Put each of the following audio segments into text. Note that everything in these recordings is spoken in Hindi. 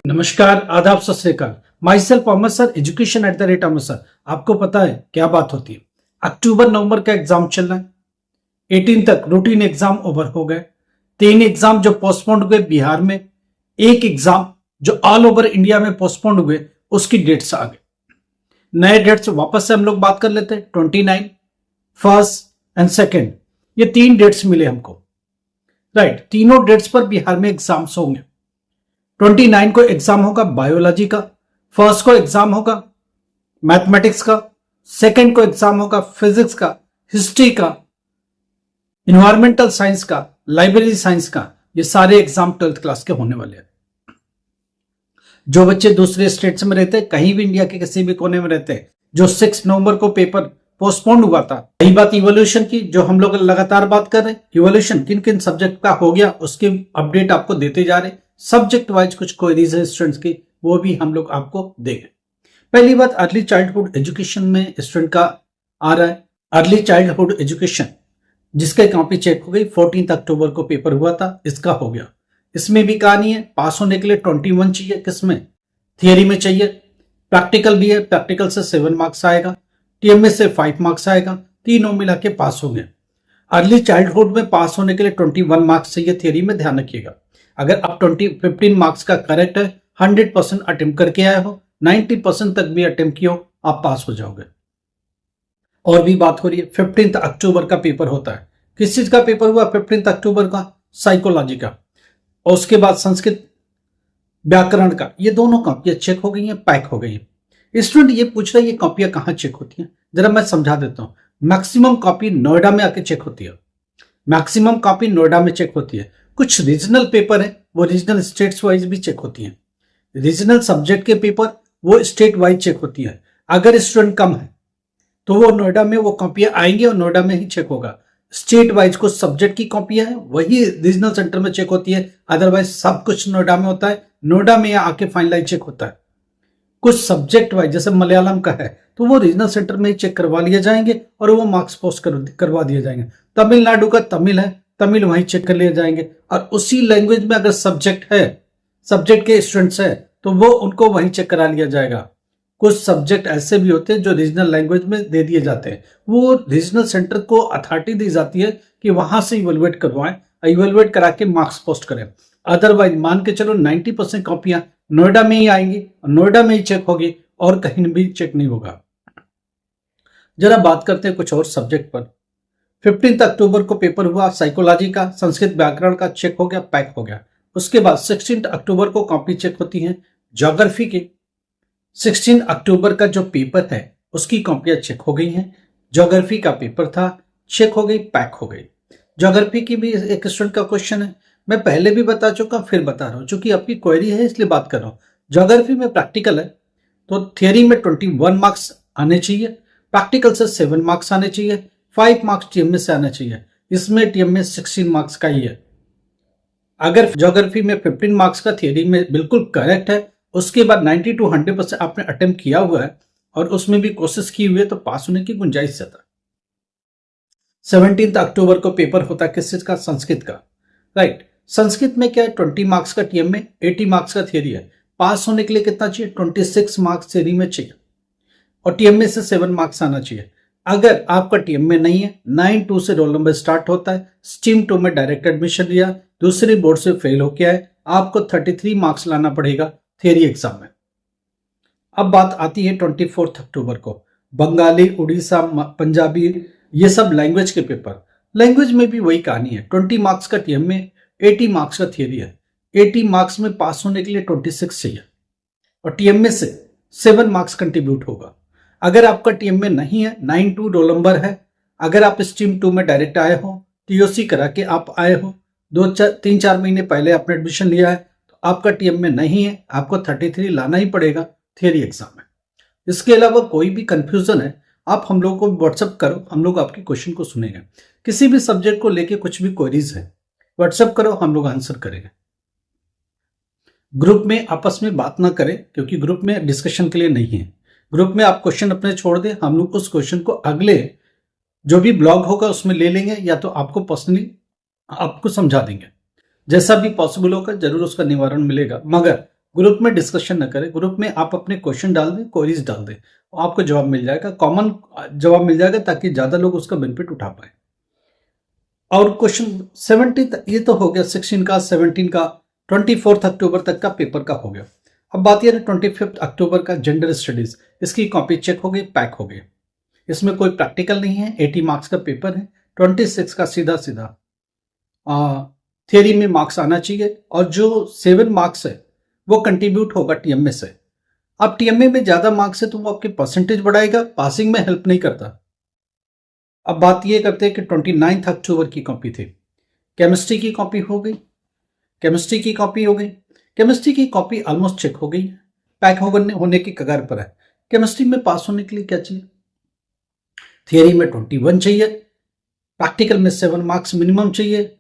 नमस्कार, आदाब, सत श्री अकाल। My self Amar sir, education at the rate Amar sir. आपको पता है क्या बात होती है? अक्टूबर नवंबर का एग्जाम चल रहा है। 18 तक रूटीन एग्जाम ओवर हो गए। 3 एग्जाम जो पोस्टपोन्ड हुए बिहार में, एक एग्जाम जो ऑल ओवर इंडिया में पोस्टपोन्ड हुए उसकी डेट्स आ गए। नए डेट्स वापस से हम लोग बात कर लेते हैं। 29, 1 एंड 2 ये 3 डेट्स मिले हमको। राइट, तीनों डेट्स पर बिहार में एग्जाम्स होंगे। 29 को एग्जाम होगा बायोलॉजी का, 1 को एग्जाम होगा मैथमेटिक्स का, 2 को एग्जाम होगा फिजिक्स का, हिस्ट्री का, इन्वायरमेंटल साइंस का, लाइब्रेरी साइंस का। ये सारे एग्जाम 12th क्लास के होने वाले हैं। जो बच्चे दूसरे स्टेट्स में रहते हैं, कहीं भी इंडिया के किसी भी कोने में रहते हैं, जो 6 नवंबर को पेपर पोस्टपोन्ड हुआ था। यही बात इवोल्यूशन की, जो हम लोग लगातार बात कर रहे हैं। इवोल्यूशन किन किन सब्जेक्ट का हो गया उसकी अपडेट आपको देते जा रहे हैं। सब्जेक्ट वाइज कुछ क्वेरीज है स्टूडेंट्स की, वो भी हम लोग आपको देंगे। पहली बात, अर्ली चाइल्डहुड एजुकेशन में स्टूडेंट का आ रहा है। अर्ली चाइल्डहुड एजुकेशन जिसके कॉपी चेक हो गई, 14 अक्टूबर को पेपर हुआ था, इसका हो गया। इसमें भी कहानी है, पास होने के लिए 21 चाहिए। किसमें? थियरी में चाहिए। प्रैक्टिकल भी है, प्रैक्टिकल से 7 मार्क्स आएगा, टीएमएस से 5 मार्क्स आएगा, तीनों मिला के पास हो गए। अर्ली चाइल्डहुड में पास होने के लिए 21 मार्क्स चाहिए थियरी में, ध्यान रखिएगा। अगर आप 15 मार्क्स का करेक्ट है, 100% अटेम्प्ट करके आए हो, 90% तक भी अटेम्प्ट किए हो, आप पास हो जाओगे। और भी बात हो रही है, 15 अक्टूबर का पेपर होता है। किस चीज का पेपर हुआ 15 अक्टूबर का? साइकोलॉजी का। और उसके बाद संस्कृत व्याकरण का। ये दोनों कॉपियां चेक हो गई हैं, पैक हो गई हैं। स्टूडेंट ये पूछ रहा है ये कॉपियां कहां चेक होती हैं, जरा मैं समझा देता हूं। मैक्सिमम कॉपी नोएडा में आके चेक होती है। मैक्सिमम कॉपी नोएडा में चेक होती है। कुछ रीजनल पेपर है, वो रीजनल स्टेट्स वाइज भी चेक होती हैं। रीजनल सब्जेक्ट के पेपर वो स्टेट वाइज चेक होती है। अगर स्टूडेंट कम है तो वो नोएडा में वो कॉपियां आएंगी और नोएडा में ही चेक होगा। स्टेट वाइज कुछ सब्जेक्ट की कॉपियां हैं वही रीजनल सेंटर में चेक होती है, अदरवाइज सब कुछ नोएडा में होता है। नोएडा में आके फाइनलाइज चेक होता है। कुछ सब्जेक्ट वाइज जैसे मलयालम का है तो वो रीजनल सेंटर में ही चेक करवा लिए जाएंगे और वो मार्क्स पोस्ट करवा दिए जाएंगे। तमिलनाडु का तमिल है, तमिल वहीं चेक कर लिए जाएंगे। और उसी लैंग्वेज में अगर सब्जेक्ट है, सब्जेक्ट के स्टूडेंट्स है, तो वो उनको वहीं चेक करा लिया जाएगा। कुछ सब्जेक्ट ऐसे भी होते हैं जो रीजनल लैंग्वेज में दे दिए जाते हैं, वो रीजनल सेंटर को अथॉरिटी दी जाती है कि वहां से इवेलुएट करवाएं, इवेलुएट करा के मार्क्स पोस्ट करें। अदरवाइज मान के चलो 90% कॉपियां नोएडा में ही आएंगी, नोएडा में ही चेक होगी और कहीं भी चेक नहीं होगा। जरा बात करते हैं कुछ और सब्जेक्ट पर। 15 अक्टूबर को पेपर हुआ साइकोलॉजी का, संस्कृत व्याकरण का चेक हो गया, पैक हो गया। उसके बाद 16 अक्टूबर को कॉपी चेक होती है ज्योग्राफी की। 16 अक्टूबर का जो पेपर है उसकी कॉपियां चेक हो गई हैं। ज्योग्राफी का पेपर था, चेक हो गई, पैक हो गई। ज्योग्राफी की भी एक स्टूडेंट का क्वेश्चन है, मैं पहले भी बता चुका, फिर बता रहा हूं, चूंकि आपकी क्वेरी है इसलिए बात कर रहा हूं। ज्योग्राफी में प्रैक्टिकल है तो थियरी में 21 मार्क्स आने चाहिए, प्रैक्टिकल से 7 मार्क्स आने चाहिए, 5 मार्क्स टीएमएस से आना चाहिए। इसमें टीएमएस 16 मार्क्स का ही है। अगर ज्योग्राफी में 15 मार्क्स का थियरी में बिल्कुल करेक्ट है, उसके बाद 90 to 100% आपने अटेम्प्ट किया हुआ है और उसमें भी कोशिश की हुई है, तो पास होने की गुंजाइश ज्यादा। 17 अक्टूबर को पेपर होता है किस चीज का? संस्कृत का। राइट, संस्कृत में क्या है, 20 मार्क्स का टीएम में, 80 मार्क्स का थियरी है। पास होने के लिए कितना चाहिए? 26 मार्क्स थियरी में चाहिए और टीएम में से 7 मार्क्स आना चाहिए। अगर आपका टीएम में नहीं है, 9-2 से रोल नंबर स्टार्ट होता है, स्ट्रीम 2 में डायरेक्ट एडमिशन लिया, दूसरी बोर्ड से फेल होके आए, आपको 33 मार्क्स लाना पड़ेगा थियरी एग्जाम में। अब बात आती है 24 अक्टूबर को, बंगाली, उड़ीसा, पंजाबी, ये सब लैंग्वेज के पेपर। लैंग्वेज में भी वही कहानी है, 20 मार्क्स का टीएम में, 80 मार्क्स का थियरी है। 80 मार्क्स में पास होने के लिए 26 चाहिए और टीएम में से 7 मार्क्स कंट्रीब्यूट होगा। अगर आपका टीएम में नहीं है, 9-2 रोल नंबर है, अगर आप स्ट्रीम 2 में डायरेक्ट आए हो, टीओसी करा के आप आए हो, 3-4 महीने पहले आपने एडमिशन लिया है, तो आपका टीएम में नहीं है, आपको 33 लाना ही पड़ेगा थियरी एग्जाम में। इसके अलावा कोई भी कंफ्यूजन है, आप हम लोग को व्हाट्सअप करो, हम लोग आपके क्वेश्चन को सुनेंगे। किसी भी सब्जेक्ट को लेके कुछ भी क्वेरीज है, व्हाट्सअप करो, हम लोग आंसर करेंगे। ग्रुप में आपस में बात ना करें क्योंकि ग्रुप में डिस्कशन के लिए नहीं है। ग्रुप में आप क्वेश्चन अपने छोड़ दें, हम लोग उस क्वेश्चन को अगले जो भी ब्लॉग होगा उसमें ले लेंगे, या तो आपको पर्सनली आपको समझा देंगे। जैसा भी पॉसिबल होगा जरूर उसका निवारण मिलेगा, मगर ग्रुप में डिस्कशन न करें, ग्रुप में आप अपने क्वेश्चन डाल दें, क्वेरीज डाल दें, आपको जवाब मिल जाएगा, कॉमन जवाब मिल जाएगा ताकि ज्यादा लोग उसका बेनिफिट उठा पाए। और क्वेश्चन 17 ये तो हो गया 16 का, 17 का, 24 अक्टूबर तक का पेपर का हो गया। अब बात यह है 25 अक्टूबर का जेंडर स्टडीज, इसकी कॉपी चेक हो गई, पैक हो गई। इसमें कोई प्रैक्टिकल नहीं है, 80 मार्क्स का पेपर है। 26 का सीधा सीधा थियरी में मार्क्स आना चाहिए, और जो 7 मार्क्स है वो कंट्रीब्यूट होगा टीएमए से। अब टीएमए में ज्यादा मार्क्स है तो वो आपके परसेंटेज बढ़ाएगा, पासिंग में हेल्प नहीं करता। अब बात ये करते हैं कि 29 अक्टूबर की कॉपी थी, केमिस्ट्री की कॉपी हो गई, केमिस्ट्री की कॉपी हो गई, केमिस्ट्री की कॉपी ऑलमोस्ट चेक हो गई, पैक होने की कगार पर है। केमिस्ट्री में पास होने के लिए क्या चाहिए? थियरी में 21 चाहिए, प्रैक्टिकल में 7 मार्क्स मिनिमम चाहिए,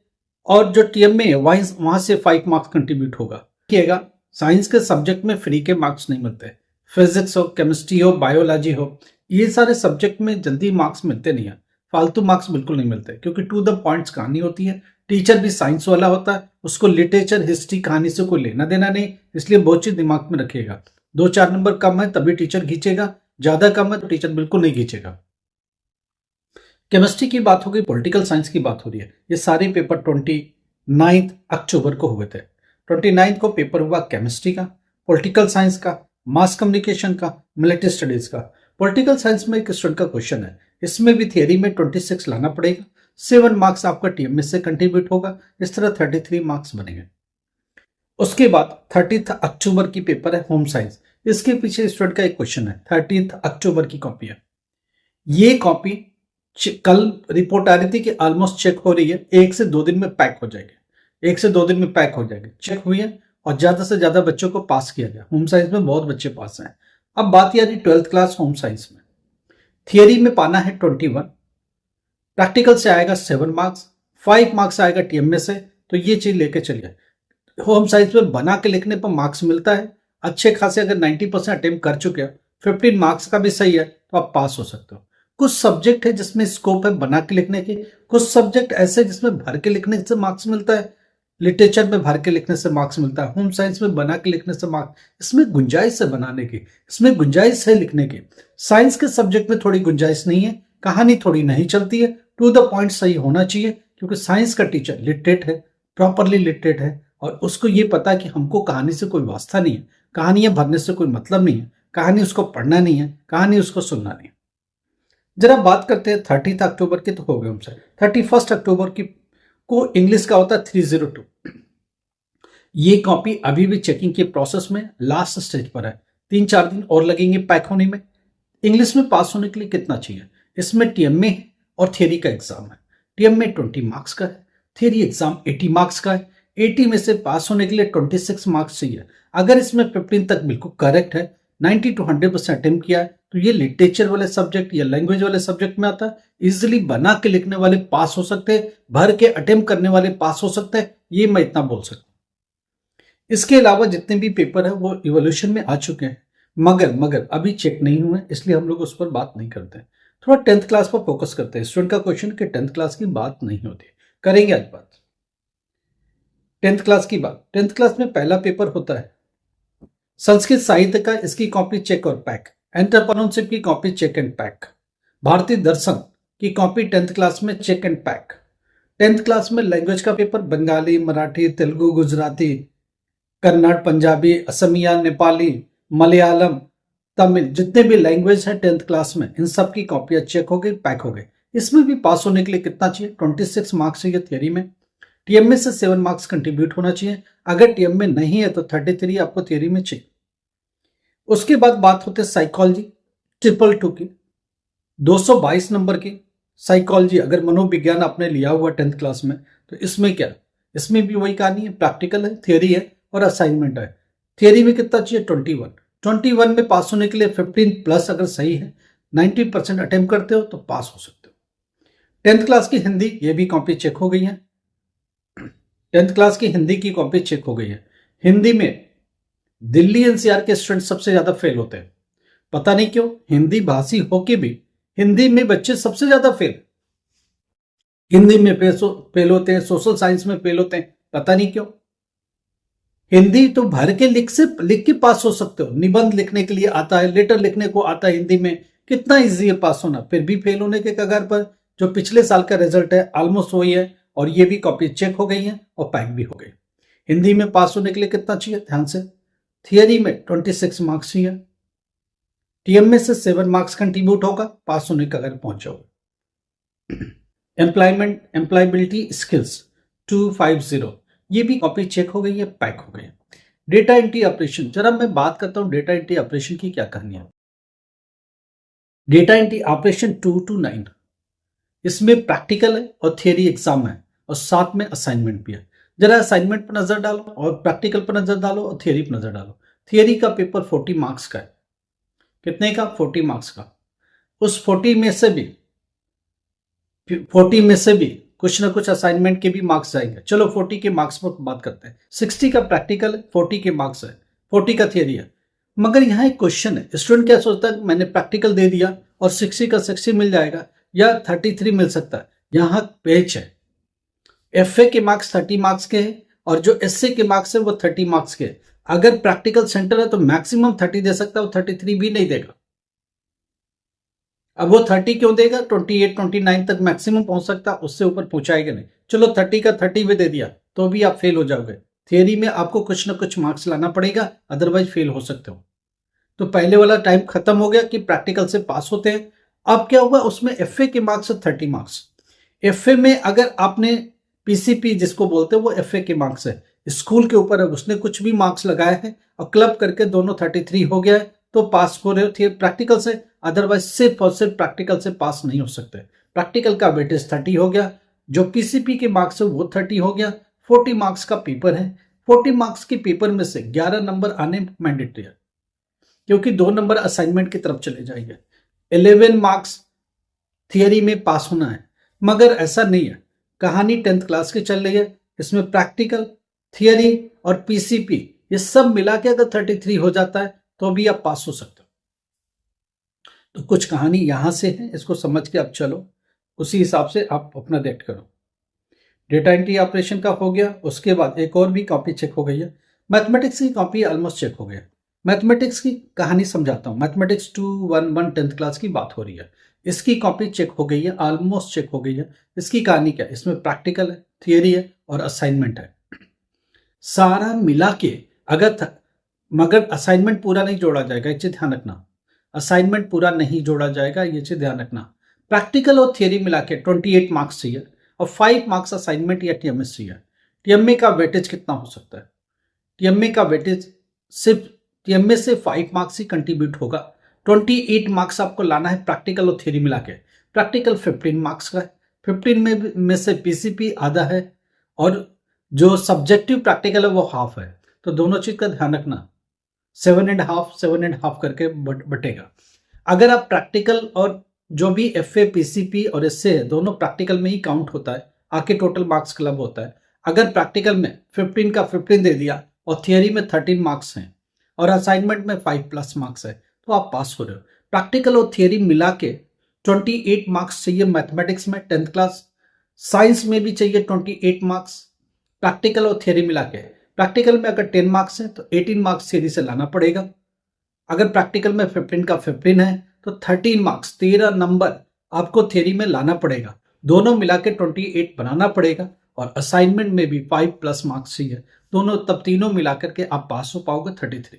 और जो टीएमए है वहां से 5 मार्क्स कंट्रीब्यूट होगा। देखिएगा, साइंस के सब्जेक्ट में फ्री के मार्क्स नहीं मिलते। फिजिक्स हो, केमिस्ट्री हो, बायोलॉजी हो, ये सारे सब्जेक्ट में जल्दी मार्क्स मिलते नहीं है, फालतू मार्क्स बिल्कुल नहीं मिलते, क्योंकि टू द पॉइंट्स कहानी होती है। टीचर भी साइंस वाला होता है, उसको लिटरेचर, हिस्ट्री, कहानी से कोई लेना देना नहीं, इसलिए बहुत चीज दिमाग में रखिएगा। 2-4 नंबर कम है तभी टीचर खींचेगा, ज्यादा कम है तो टीचर बिल्कुल नहीं खींचेगा। केमिस्ट्री की बात हो गई, पॉलिटिकल साइंस की बात हो रही है। ये सारे पेपर 29 अक्टूबर को हुए थे। 29 को पेपर हुआ केमिस्ट्री का, पॉलिटिकल साइंस का, मास कम्युनिकेशन का, मिलिट्री स्टडीज का। पॉलिटिकल साइंस में एक स्टूडेंट का क्वेश्चन है, इसमें भी थियरी में 26 लाना पड़ेगा, 7 मार्क्स आपका टीएमएस से कंट्रीब्यूट होगा, इस तरह 33 मार्क्स बनेंगे। उसके बाद 30 अक्टूबर की पेपर है होम साइंस, इसके पीछे स्टूडेंट का एक क्वेश्चन है, 30 अक्टूबर की कॉपी है। ये कॉपी कल रिपोर्ट आ रही थी कि ऑलमोस्ट चेक हो रही है, 1 से 2 दिन में पैक हो जाएगी, 1 से 2 दिन में पैक हो जाएगी, चेक हुई है, और ज्यादा से ज्यादा बच्चों को पास किया गया। होम साइंस में बहुत बच्चे पास हैं। अब बात यह रही 12th क्लास होम साइंस में, थियरी में पाना है 21, प्रैक्टिकल से आएगा 7 मार्क्स, 5 मार्क्स आएगा टीएमए से, तो ये चीज लेके चलिए। होम साइंस में बना के लिखने पर मार्क्स मिलता है अच्छे खासे, अगर 90% अटेम्प्ट कर चुके हो, 15 मार्क्स का भी सही है तो आप पास हो सकते हो। कुछ सब्जेक्ट है जिसमें स्कोप है बना के लिखने की, कुछ सब्जेक्ट ऐसे जिसमें भर के लिखने से मार्क्स मिलता है, लिटरेचर में भर के लिखने से मार्क्स मिलता है, होम साइंस में बना के लिखने से मार्क्स, इसमें गुंजाइश है बनाने की, इसमें गुंजाइश है लिखने की। साइंस के सब्जेक्ट में थोड़ी गुंजाइश नहीं है, कहानी थोड़ी नहीं चलती है, टू द पॉइंट सही होना चाहिए, क्योंकि साइंस का टीचर लिटरेट है, प्रॉपरली लिटरेट है, और उसको ये पता है कि हमको कहानी से कोई वास्ता नहीं है, कहानियां भरने से कोई मतलब नहीं है, कहानी उसको पढ़ना नहीं है, कहानी उसको सुनना नहीं है। जरा बात करते हैं 30 अक्टूबर की, तो हो गए हमसे। 31 अक्टूबर की को इंग्लिश का होता है 302। ये कॉपी अभी भी चेकिंग के प्रोसेस में लास्ट स्टेज पर है, 3-4 दिन और लगेंगे पैक होने में। इंग्लिश में पास होने के लिए कितना चाहिए? इसमें टीएमए और थियरी का एग्जाम है। टीएमए 20 मार्क्स का है, थियरी एग्जाम 80 मार्क्स का है। 80 में से पास होने के लिए 26 मार्क्स चाहिए। अगर इसमें 15 तक बिल्कुल करेक्ट है, 90 to 100% अटेम्प्ट किया है, तो ये लिटरेचर वाले सब्जेक्ट या लैंग्वेज वाले सब्जेक्ट में आता है। इजिली बना के लिखने वाले पास हो सकते हैं, भर के अटेम्प्ट करने वाले पास हो सकते हैं, ये मैं इतना बोल सकता हूं। इसके अलावा जितने भी पेपर है वो इवोल्यूशन में आ चुके हैं, मगर अभी चेक नहीं हुए, इसलिए हम लोग उस पर बात नहीं करते हैं। थोड़ा 10th क्लास पर फोकस करते हैं। स्टूडेंट का क्वेश्चन कि 10th क्लास की बात नहीं होती, करेंगे आज बात 10th क्लास की बात। 10th क्लास में पहला पेपर होता है संस्कृत साहित्य का, इसकी कॉपी चेक और पैक। एंटरप्रेन्योरशिप की कॉपी चेक एंड पैक। भारतीय दर्शन की कॉपी 10th क्लास में check and pack. 10th class में लैंग्वेज का पेपर बंगाली, मराठी, तेलुगु, गुजराती, कन्नड़, पंजाबी, असमिया, नेपाली, मलयालम, तमिल, जितने भी लैंग्वेज है 10th क्लास में, इन सब की कॉपियां चेक हो गई, पैक हो गई। इसमें भी पास होने के लिए कितना चाहिए? 26 मार्क्स चाहिए थियरी में, टीएमए से 7 मार्क्स कंट्रीब्यूट होना चाहिए। अगर टीएमए नहीं है तो 33 आपको थियरी में चाहिए। उसके बाद बात होते साइकोलॉजी 222 की, 222 नंबर की साइकोलॉजी। अगर मनोविज्ञान आपने लिया हुआ 10th क्लास में, तो इसमें क्या, इसमें भी वही कहानी है, प्रैक्टिकल है, थियरी है और असाइनमेंट है। थियरी में कितना चाहिए? 21 में पास होने के लिए 15 प्लस अगर सही है, 90% अटेम्प्ट करते हो तो पास हो सकते हो। 10th क्लास की हिंदी, ये भी कॉपी चेक हो गई है। 10th क्लास की हिंदी की कॉपी चेक हो गई है। हिंदी में दिल्ली एनसीआर के स्टूडेंट सबसे ज्यादा फेल होते हैं, पता नहीं क्यों। हिंदी भाषी होके भी हिंदी में बच्चे सबसे ज्यादा फेल, हिंदी में फेल होते हैं, सोशल साइंस में फेल होते हैं, पता नहीं क्यों। हिंदी तो भर के लिख के पास हो सकते हो, निबंध लिखने के लिए आता है, लेटर लिखने को आता है हिंदी में, कितना इजी है पास होना, फिर भी फेल होने के कगार पर। जो पिछले साल का रिजल्ट है ऑलमोस्ट वही है, और ये भी कॉपी चेक हो गई है और पैक भी हो गई। हिंदी में पास होने के लिए कितना चाहिए, ध्यान से, थियरी में 26 मार्क्स चाहिए, टीएम में से 7 मार्क्स कंट्रीब्यूट होगा, पास होने का अगर पहुंच जाओगे। एम्प्लॉयबिलिटी स्किल्स 250, ये भी कॉपी चेक हो गई है, पैक हो गई है। डेटा एंट्री ऑपरेशन, जरा मैं बात करता हूं डेटा एंट्री ऑपरेशन की क्या कहानी है। डेटा एंट्री ऑपरेशन 2 to 9, इसमें प्रैक्टिकल है और थियरी एग्जाम है और साथ में असाइनमेंट भी है। जरा असाइनमेंट पर नजर डालो और प्रैक्टिकल पर नजर डालो और थियरी पर नजर डालो। थियरी का पेपर 40 मार्क्स का है, कितने का, 40 मार्क्स का। उस 40 में से भी कुछ ना कुछ असाइनमेंट के भी मार्क्स जाएंगे। चलो 40 के मार्क्स पर बात करते हैं। 60 का प्रैक्टिकल है, 40 के मार्क्स है, 40 का थियरी है। मगर यहाँ एक क्वेश्चन है, स्टूडेंट क्या सोचता है मैंने प्रैक्टिकल दे दिया और 60 का 60 मिल जाएगा या 33 मिल सकता है। यहाँ पेच है, एफए के मार्क्स 30 मार्क्स के हैं और जो एसए के मार्क्स है वो 30 मार्क्स के। अगर प्रैक्टिकल सेंटर है तो मैक्सिमम 30 दे सकता है, वो 33 भी नहीं देगा। अब वो 30 क्यों देगा, 28 29 तक मैक्सिमम पहुंच सकता, उससे ऊपर पहुंचाएगा नहीं। चलो 30 का 30 भी दे दिया तो भी आप फेल हो जाओगे। थियरी में आपको कुछ ना कुछ मार्क्स लाना पड़ेगा, अदरवाइज फेल हो सकते हो। तो पहले वाला टाइम खत्म हो गया कि प्रैक्टिकल से पास होते हैं। अब क्या हुआ, उसमें एफए के मार्क्स है 30 मार्क्स। एफए में अगर आपने पीसीपी जिसको बोलते हैं वो एफए के मार्क्स है, स्कूल के ऊपर है, उसने कुछ भी मार्क्स लगाए हैं और क्लब करके दोनों 33 हो गया है तो पास हो रहे हो प्रैक्टिकल से, अदरवाइज सिर्फ और सिर्फ प्रैक्टिकल से पास नहीं हो सकते। प्रैक्टिकल का वेटेज 30 हो गया, जो पीसीपी के मार्क्स है वो 30 हो गया। 40 मार्क्स का पेपर है, 40 मार्क्स के पेपर में से 11 नंबर आने मैंडेटरी है, क्योंकि 2 नंबर असाइनमेंट की तरफ चले जाएंगे। 11 मार्क्स थियरी में पास होना है। मगर ऐसा नहीं है, कहानी 10th क्लास की चल रही है, इसमें प्रैक्टिकल, थियरी और पीसीपी ये सब मिला के अगर 33 हो जाता है तो भी आप पास हो सकते हो। तो कुछ कहानी यहां से है, इसको समझ के आप चलो, उसी हिसाब से आप अपना रिएक्ट करो। डेटा एंट्री ऑपरेशन का हो गया, उसके बाद एक और भी कॉपी चेक हो गई है। मैथमेटिक्स की कॉपी ऑलमोस्ट चेक हो गया। मैथमेटिक्स की कहानी समझाता हूं। मैथमेटिक्स 211 10th क्लास की बात हो रही है, इसकी कॉपी चेक हो गई है, ऑलमोस्ट चेक हो गई है। इसकी कहानी क्या है, इसमें प्रैक्टिकल है, थियरी है और असाइनमेंट है, सारा मिला के। मगर असाइनमेंट पूरा नहीं जोड़ा जाएगा, ये चीज ध्यान रखना। असाइनमेंट पूरा नहीं जोड़ा जाएगा, ये चीज ध्यान रखना। प्रैक्टिकल और थियरी मिला के 28 मार्क्स चाहिए और 5 मार्क्स असाइनमेंट या टीएमए चाहिए। टीएमए का वेटेज कितना हो सकता है, टीएमए का वेटेज सिर्फ टीएमए से 5 मार्क्स ही कंट्रीब्यूट होगा। 28 मार्क्स आपको लाना है प्रैक्टिकल और थियरी मिला के। प्रैक्टिकल 15 मार्क्स का है, 15 में से पीसीपी आधा है और जो सब्जेक्टिव प्रैक्टिकल है वो हाफ है। तो दोनों चीज का ध्यान रखना, 7.5 करके बटेगा। अगर आप प्रैक्टिकल और जो भी एफए पीसीपी और एसए है दोनों प्रैक्टिकल में ही काउंट होता है, आके टोटल मार्क्स क्लब होता है। अगर प्रैक्टिकल में 15 का 15 दे दिया और थियरी में 13 मार्क्स हैं और असाइनमेंट में 5+ मार्क्स है तो आप पास हो रहे हो। प्रैक्टिकल और थियरी मिला के 28 मार्क्स चाहिए मैथमेटिक्स में 10th क्लास। साइंस में भी चाहिए 28 मार्क्स प्रैक्टिकल और थियरी मिला के। प्रैक्टिकल में अगर 10 मार्क्स है तो 18 मार्क्स थियरी से लाना पड़ेगा। अगर प्रैक्टिकल में 15 का 15 है तो 13 मार्क्स 13 नंबर आपको थियरी में लाना पड़ेगा। दोनों मिला के 28 बनाना पड़ेगा और असाइनमेंट में भी 5+ मार्क्स चाहिए दोनों, तब तीनों मिलाकर के आप पास हो पाओगे 33।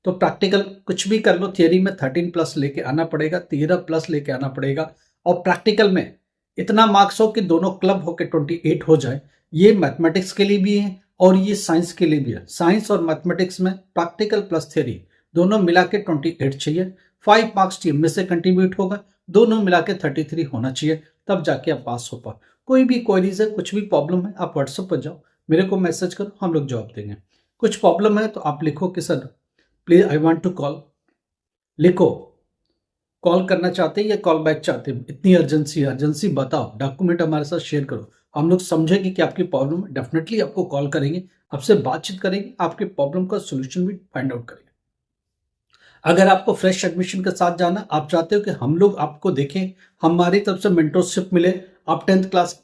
तो प्रैक्टिकल कुछ भी कर लो, थियरी में 13+ लेके आना पड़ेगा, 13+ लेके आना पड़ेगा और प्रैक्टिकल में इतना मार्क्स हो कि दोनों क्लब होकर 28 हो जाए। ये मैथमेटिक्स के लिए भी है और ये साइंस के लिए भी है। साइंस और मैथमेटिक्स में प्रैक्टिकल प्लस थियरी दोनों मिला के 28 चाहिए। 5 मार्क्स टीम में से कंट्रीब्यूट होगा, दोनों मिला के 33 होना चाहिए, तब जाके आप पास हो पाओ। कोई भी क्वेरीज है, कुछ भी प्रॉब्लम है, आप व्हाट्सएप पर जाओ, मेरे को मैसेज करो, हम लोग जवाब देंगे। कुछ प्रॉब्लम है तो आप लिखो कि sir please I want to call, लिखो कॉल करना चाहते हैं या कॉल बैक चाहते हैं, इतनी अर्जेंसी बताओ, डॉक्यूमेंट हमारे साथ शेयर करो, हम लोग समझेंगे कि आपकी प्रॉब्लम है, डेफिनेटली आपको कॉल करेंगे, आपसे बातचीत करेंगे, आपके प्रॉब्लम का सोल्यूशन भी फाइंड आउट करेंगे। अगर आपको फ्रेश एडमिशन के साथ जाना, आप चाहते हो कि हम लोग आपको देखें, हमारी तरफ से मेंटरशिप मिले, आप 10th क्लास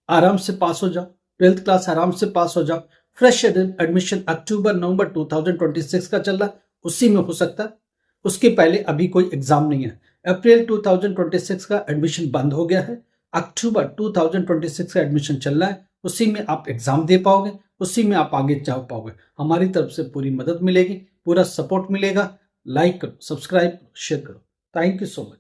आराम से पास हो जाओ, 12th क्लास आराम से पास हो जाओ, फ्रेश एडमिशन अक्टूबर नवंबर 2026 का चल रहा है, उसी में हो सकता है। उसके पहले अभी कोई एग्जाम नहीं है। अप्रैल 2026 का एडमिशन बंद हो गया है, अक्टूबर 2026 का एडमिशन चल रहा है, उसी में आप एग्जाम दे पाओगे, उसी में आप आगे जा पाओगे। हमारी तरफ से पूरी मदद मिलेगी, पूरा सपोर्ट मिलेगा। लाइक करो, सब्सक्राइब करो, शेयर करो। Thank you so much.